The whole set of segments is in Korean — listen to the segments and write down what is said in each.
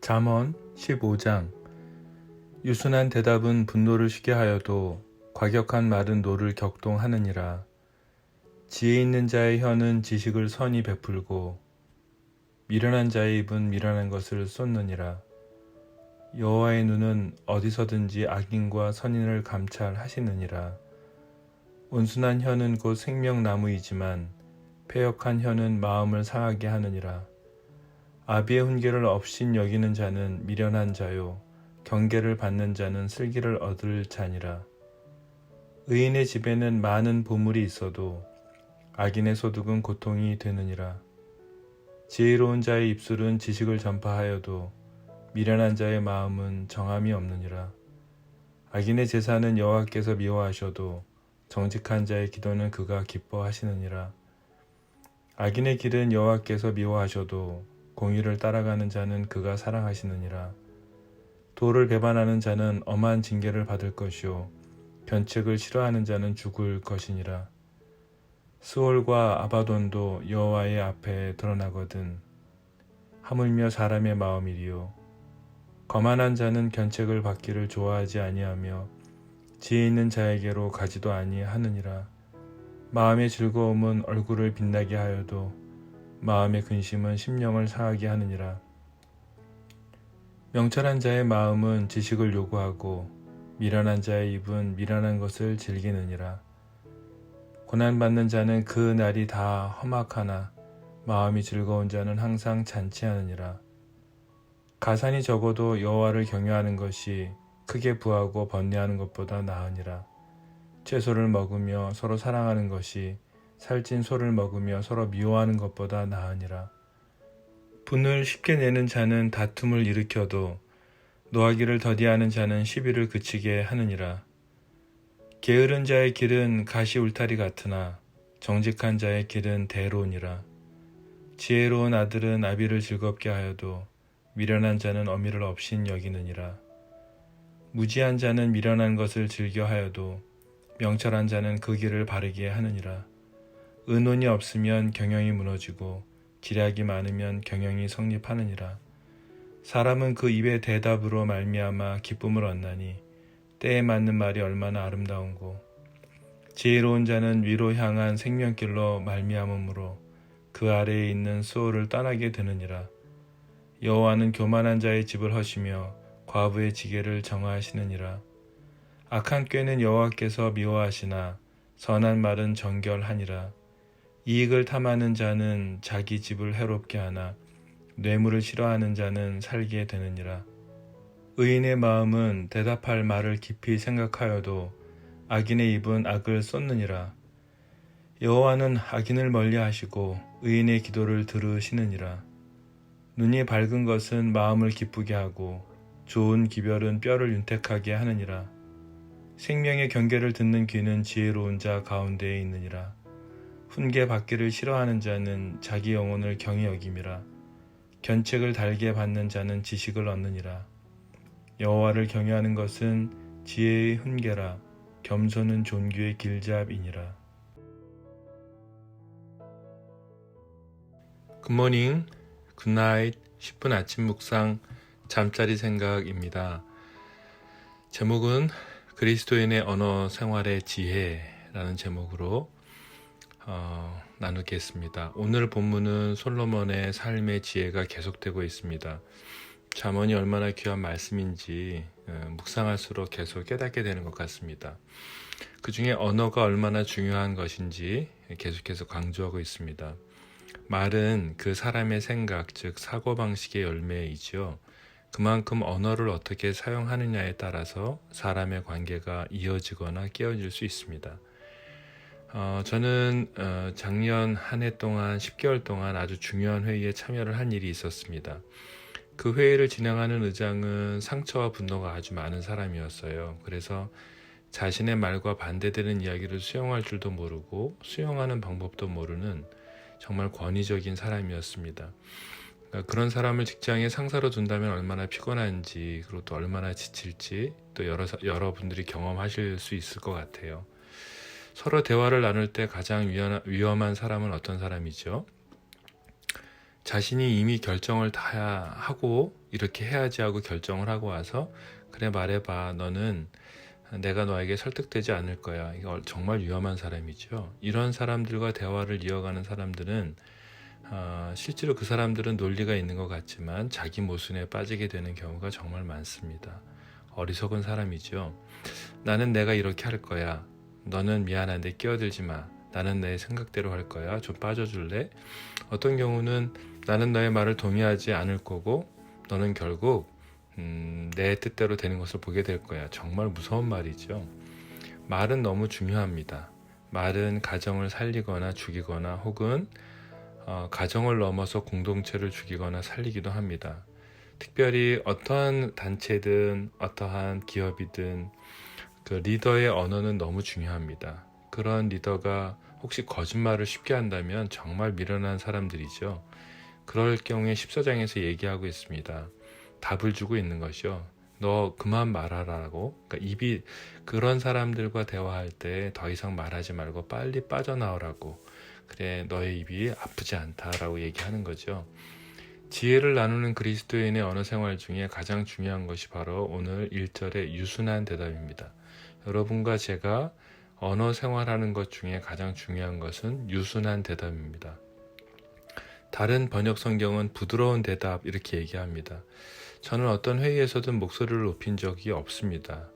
잠언 15장. 유순한 대답은 분노를 쉬게 하여도 과격한 말은 노를 격동하느니라. 지혜 있는 자의 혀는 지식을 선히 베풀고 미련한 자의 입은 미련한 것을 쏟느니라. 여호와의 눈은 어디서든지 악인과 선인을 감찰하시느니라. 온순한 혀는 곧 생명나무이지만 패역한 혀는 마음을 상하게 하느니라. 아비의 훈계를 업신 여기는 자는 미련한 자요, 경계를 받는 자는 슬기를 얻을 자니라. 의인의 집에는 많은 보물이 있어도 악인의 소득은 고통이 되느니라. 지혜로운 자의 입술은 지식을 전파하여도 미련한 자의 마음은 정함이 없느니라. 악인의 제사는 여호와께서 미워하셔도 정직한 자의 기도는 그가 기뻐하시느니라. 악인의 길은 여호와께서 미워하셔도 공의를 따라가는 자는 그가 사랑하시느니라. 도를 배반하는 자는 엄한 징계를 받을 것이요, 변책을 싫어하는 자는 죽을 것이니라. 스올과 아바돈도 여호와의 앞에 드러나거든 하물며 사람의 마음이리요. 거만한 자는 견책을 받기를 좋아하지 아니하며 지혜 있는 자에게로 가지도 아니하느니라. 마음의 즐거움은 얼굴을 빛나게 하여도 마음의 근심은 심령을 상하게 하느니라. 명철한 자의 마음은 지식을 요구하고 미련한 자의 입은 미련한 것을 즐기느니라. 고난받는 자는 그 날이 다 험악하나 마음이 즐거운 자는 항상 잔치하느니라. 가산이 적어도 여호와를 경외하는 것이 크게 부하고 번뇌하는 것보다 나으니라. 채소를 먹으며 서로 사랑하는 것이 살찐 소를 먹으며 서로 미워하는 것보다 나으니라. 분을 쉽게 내는 자는 다툼을 일으켜도 노하기를 더디하는 자는 시비를 그치게 하느니라. 게으른 자의 길은 가시 울타리 같으나 정직한 자의 길은 대로니라. 지혜로운 아들은 아비를 즐겁게 하여도 미련한 자는 어미를 업신 여기느니라. 무지한 자는 미련한 것을 즐겨 하여도 명철한 자는 그 길을 바르게 하느니라. 의논이 없으면 경영이 무너지고 기략이 많으면 경영이 성립하느니라. 사람은 그 입의 대답으로 말미암아 기쁨을 얻나니 때에 맞는 말이 얼마나 아름다운고. 지혜로운 자는 위로 향한 생명길로 말미암으므로 그 아래에 있는 수호를 떠나게 되느니라. 여호와는 교만한 자의 집을 허시며 과부의 지게를 정하시느니라. 악한 꾀는 여호와께서 미워하시나 선한 말은 정결하니라. 이익을 탐하는 자는 자기 집을 해롭게 하나 뇌물을 싫어하는 자는 살게 되느니라. 의인의 마음은 대답할 말을 깊이 생각하여도 악인의 입은 악을 쏟느니라. 여호와는 악인을 멀리하시고 의인의 기도를 들으시느니라. 눈이 밝은 것은 마음을 기쁘게 하고 좋은 기별은 뼈를 윤택하게 하느니라. 생명의 경계를 듣는 귀는 지혜로운 자 가운데에 있느니라. 훈계 받기를 싫어하는 자는 자기 영혼을 경히 여김이라. 견책을 달게 받는 자는 지식을 얻느니라. 여호와를 경외하는 것은 지혜의 훈계라. 겸손은 존귀의 길잡이니라. 굿모닝, 굿나잇, 10분 아침 묵상 잠자리 생각입니다. 제목은 그리스도인의 언어 생활의 지혜라는 제목으로 나누겠습니다. 오늘 본문은 솔로몬의 삶의 지혜가 계속되고 있습니다. 잠언이 얼마나 귀한 말씀인지 묵상할수록 계속 깨닫게 되는 것 같습니다. 그 중에 언어가 얼마나 중요한 것인지 계속해서 강조하고 있습니다. 말은 그 사람의 생각, 즉 사고방식의 열매이지요. 그만큼 언어를 어떻게 사용하느냐에 따라서 사람의 관계가 이어지거나 깨어질 수 있습니다. 저는 작년 한 해 동안 10개월 동안 아주 중요한 회의에 참여를 한 일이 있었습니다. 그 회의를 진행하는 의장은 상처와 분노가 아주 많은 사람이었어요. 그래서 자신의 말과 반대되는 이야기를 수용할 줄도 모르고 수용하는 방법도 모르는 정말 권위적인 사람이었습니다. 그러니까 그런 사람을 직장에 상사로 둔다면 얼마나 피곤한지, 그리고 또 얼마나 지칠지 또 여러분들이 경험하실 수 있을 것 같아요. 서로 대화를 나눌 때 가장 위험한 사람은 어떤 사람이죠? 자신이 이미 결정을 다 하고 이렇게 해야지 하고 결정을 하고 와서 그래 말해봐, 너는 내가 너에게 설득되지 않을 거야. 이거 정말 위험한 사람이죠. 이런 사람들과 대화를 이어가는 사람들은 실제로 그 사람들은 논리가 있는 것 같지만 자기 모순에 빠지게 되는 경우가 정말 많습니다. 어리석은 사람이죠. 나는 내가 이렇게 할 거야. 너는 미안한데 끼어들지 마. 나는 내 생각대로 할 거야. 좀 빠져줄래? 어떤 경우는 나는 너의 말을 동의하지 않을 거고 너는 결국 내 뜻대로 되는 것을 보게 될 거야. 정말 무서운 말이죠. 말은 너무 중요합니다. 말은 가정을 살리거나 죽이거나 혹은 가정을 넘어서 공동체를 죽이거나 살리기도 합니다. 특별히 어떠한 단체든 어떠한 기업이든 그 리더의 언어는 너무 중요합니다. 그런 리더가 혹시 거짓말을 쉽게 한다면 정말 미련한 사람들이죠. 그럴 경우에 14장에서 얘기하고 있습니다. 답을 주고 있는 것이요. 너 그만 말하라고. 그러니까 그런 사람들과 대화할 때 더 이상 말하지 말고 빨리 빠져나오라고. 그래, 너의 입이 아프지 않다라고 얘기하는 거죠. 지혜를 나누는 그리스도인의 언어 생활 중에 가장 중요한 것이 바로 오늘 1절의 유순한 대답입니다. 여러분과 제가 언어 생활하는 것 중에 가장 중요한 것은 유순한 대답입니다. 다른 번역 성경은 부드러운 대답 이렇게 얘기합니다. 저는 어떤 회의에서든 목소리를 높인 적이 없습니다.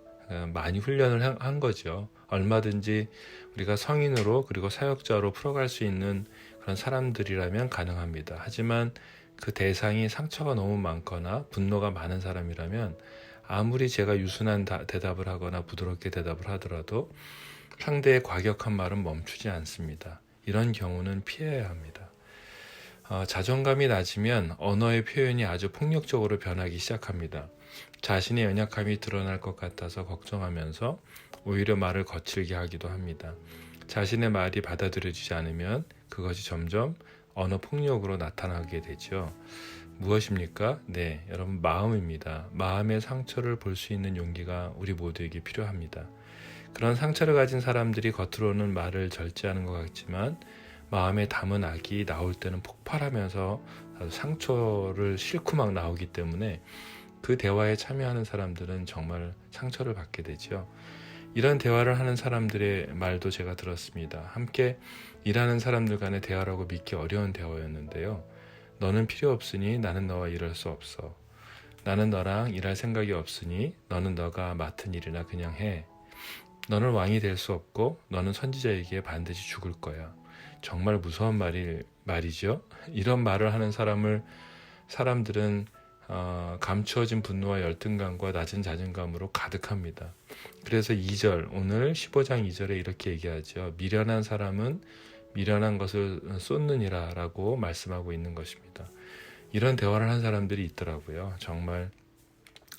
많이 훈련을 한 거죠. 얼마든지 우리가 성인으로 그리고 사역자로 풀어갈 수 있는 그런 사람들이라면 가능합니다. 하지만 그 대상이 상처가 너무 많거나 분노가 많은 사람이라면 아무리 제가 유순한 대답을 하거나 부드럽게 대답을 하더라도 상대의 과격한 말은 멈추지 않습니다. 이런 경우는 피해야 합니다. 자존감이 낮으면 언어의 표현이 아주 폭력적으로 변하기 시작합니다. 자신의 연약함이 드러날 것 같아서 걱정하면서 오히려 말을 거칠게 하기도 합니다. 자신의 말이 받아들여지지 않으면 그것이 점점 언어 폭력으로 나타나게 되죠. 무엇입니까? 네, 여러분 마음입니다. 마음의 상처를 볼 수 있는 용기가 우리 모두에게 필요합니다. 그런 상처를 가진 사람들이 겉으로는 말을 절제하는 것 같지만 마음에 담은 악이 나올 때는 폭발하면서 상처를 싣고 막 나오기 때문에 그 대화에 참여하는 사람들은 정말 상처를 받게 되죠. 이런 대화를 하는 사람들의 말도 제가 들었습니다. 함께 일하는 사람들 간의 대화라고 믿기 어려운 대화였는데요. 너는 필요 없으니 나는 너와 일할 수 없어. 나는 너랑 일할 생각이 없으니 너는 너가 맡은 일이나 그냥 해. 너는 왕이 될 수 없고 너는 선지자에게 반드시 죽을 거야. 정말 무서운 말이죠. 이런 말을 하는 사람들은 감추어진 분노와 열등감과 낮은 자존감으로 가득합니다. 그래서 2절, 오늘 15장 2절에 이렇게 얘기하죠. 미련한 사람은 미련한 것을 쏟느니라 라고 말씀하고 있는 것입니다. 이런 대화를 한 사람들이 있더라고요. 정말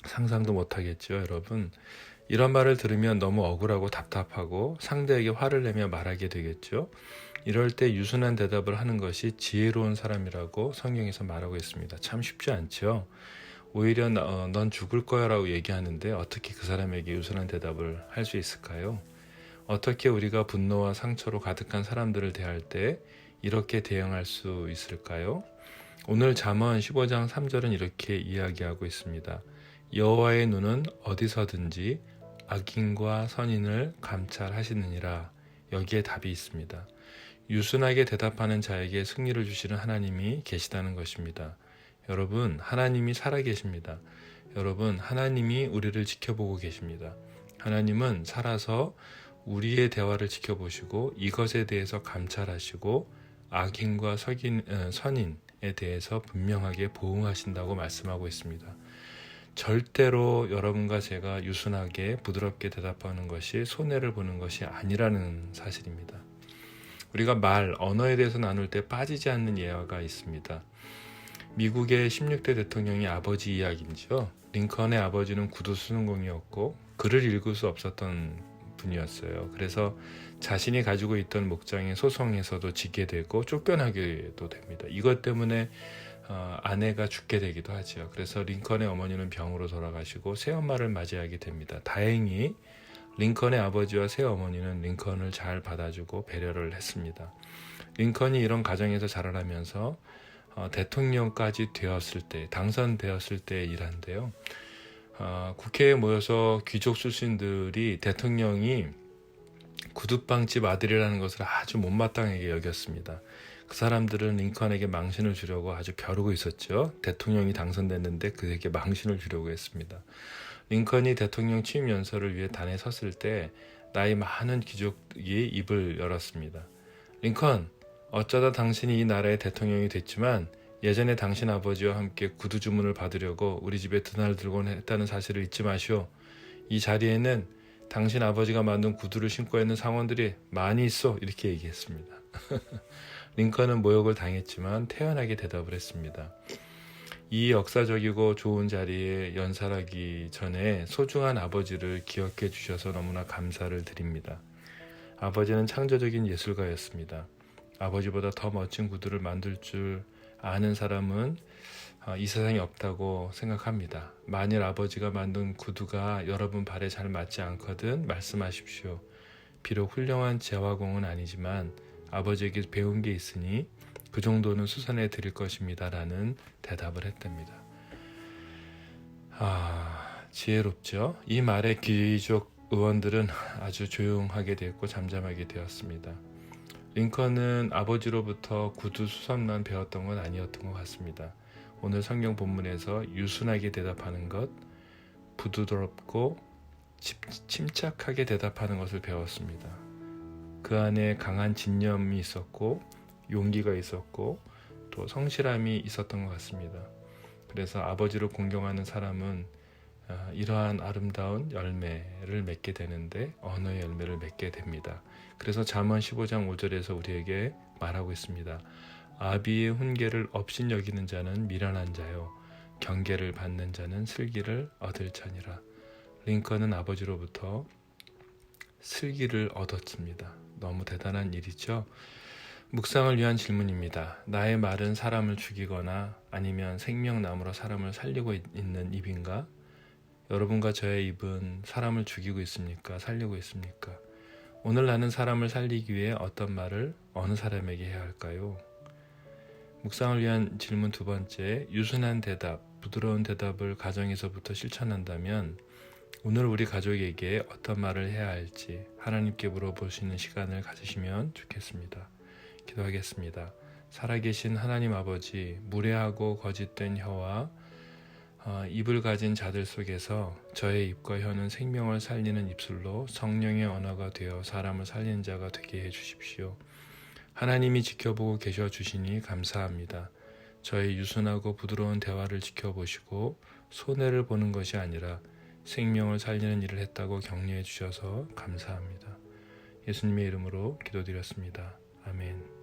상상도 못하겠죠, 여러분. 이런 말을 들으면 너무 억울하고 답답하고 상대에게 화를 내며 말하게 되겠죠. 이럴 때 유순한 대답을 하는 것이 지혜로운 사람이라고 성경에서 말하고 있습니다. 참 쉽지 않죠. 오히려 넌 죽을 거야 라고 얘기하는데 어떻게 그 사람에게 유순한 대답을 할 수 있을까요? 어떻게 우리가 분노와 상처로 가득한 사람들을 대할 때 이렇게 대응할 수 있을까요? 오늘 잠언 15장 3절은 이렇게 이야기하고 있습니다. 여호와의 눈은 어디서든지 악인과 선인을 감찰하시느니라. 여기에 답이 있습니다. 유순하게 대답하는 자에게 승리를 주시는 하나님이 계시다는 것입니다. 여러분, 하나님이 살아계십니다. 여러분, 하나님이 우리를 지켜보고 계십니다. 하나님은 살아서 우리의 대화를 지켜보시고 이것에 대해서 감찰하시고 악인과 선인에 대해서 분명하게 보응하신다고 말씀하고 있습니다. 절대로 여러분과 제가 유순하게 부드럽게 대답하는 것이 손해를 보는 것이 아니라는 사실입니다. 우리가 언어에 대해서 나눌 때 빠지지 않는 예화가 있습니다. 미국의 16대 대통령의 아버지 이야기죠. 링컨의 아버지는 구두 수능공이었고 글을 읽을 수 없었던 분이었어요. 그래서 자신이 가지고 있던 목장의 소송에서도 지게 되고 쫓겨나게도 됩니다. 이것 때문에 아내가 죽게 되기도 하죠. 그래서 링컨의 어머니는 병으로 돌아가시고 새엄마를 맞이하게 됩니다. 다행히 링컨의 아버지와 새어머니는 링컨을 잘 받아주고 배려를 했습니다. 링컨이 이런 가정에서 자라나면서 대통령까지 되었을 때, 당선되었을 때의 일화인데요. 국회에 모여서 귀족 출신들이 대통령이 구두방집 아들이라는 것을 아주 못마땅하게 여겼습니다. 그 사람들은 링컨에게 망신을 주려고 아주 벼르고 있었죠. 대통령이 당선됐는데 그에게 망신을 주려고 했습니다. 링컨이 대통령 취임 연설을 위해 단에 섰을 때 나이 많은 귀족이 입을 열었습니다. 링컨, 어쩌다 당신이 이 나라의 대통령이 됐지만 예전에 당신 아버지와 함께 구두 주문을 받으려고 우리 집에 드나를 들곤 했다는 사실을 잊지 마시오. 이 자리에는 당신 아버지가 만든 구두를 신고 있는 상원들이 많이 있어. 이렇게 얘기했습니다. 링컨은 모욕을 당했지만 태연하게 대답을 했습니다. 이 역사적이고 좋은 자리에 연설하기 전에 소중한 아버지를 기억해 주셔서 너무나 감사를 드립니다. 아버지는 창조적인 예술가였습니다. 아버지보다 더 멋진 구두를 만들 줄 아는 사람은 이 세상에 없다고 생각합니다. 만일 아버지가 만든 구두가 여러분 발에 잘 맞지 않거든 말씀하십시오. 비록 훌륭한 재화공은 아니지만 아버지에게 배운 게 있으니 그 정도는 수선해 드릴 것입니다. 라는 대답을 했답니다. 지혜롭죠? 이 말에 귀족 의원들은 아주 조용하게 됐고 잠잠하게 되었습니다. 링컨은 아버지로부터 구두 수선만 배웠던 건 아니었던 것 같습니다. 오늘 성경 본문에서 유순하게 대답하는 것, 부드럽고 침착하게 대답하는 것을 배웠습니다. 그 안에 강한 진념이 있었고 용기가 있었고 또 성실함이 있었던 것 같습니다. 그래서 아버지를 공경하는 사람은 이러한 아름다운 열매를 맺게 되는데 언어의 열매를 맺게 됩니다. 그래서 잠언 15장 5절에서 우리에게 말하고 있습니다. 아비의 훈계를 업신 여기는 자는 미련한 자요 경계를 받는 자는 슬기를 얻을 자니라. 링컨은 아버지로부터 슬기를 얻었습니다. 너무 대단한 일이죠. 묵상을 위한 질문입니다. 나의 말은 사람을 죽이거나 아니면 생명나무로 사람을 살리고 있는 입인가? 여러분과 저의 입은 사람을 죽이고 있습니까? 살리고 있습니까? 오늘 나는 사람을 살리기 위해 어떤 말을 어느 사람에게 해야 할까요? 묵상을 위한 질문 두 번째, 유순한 대답, 부드러운 대답을 가정에서부터 실천한다면 오늘 우리 가족에게 어떤 말을 해야 할지 하나님께 물어보시는 시간을 가지시면 좋겠습니다. 기도하겠습니다. 살아계신 하나님 아버지, 무례하고 거짓된 혀와 입을 가진 자들 속에서 저의 입과 혀는 생명을 살리는 입술로 성령의 언어가 되어 사람을 살리는 자가 되게 해주십시오. 하나님이 지켜보고 계셔 주시니 감사합니다. 저의 유순하고 부드러운 대화를 지켜보시고 손해를 보는 것이 아니라 생명을 살리는 일을 했다고 격려해 주셔서 감사합니다. 예수님의 이름으로 기도드렸습니다. 아멘.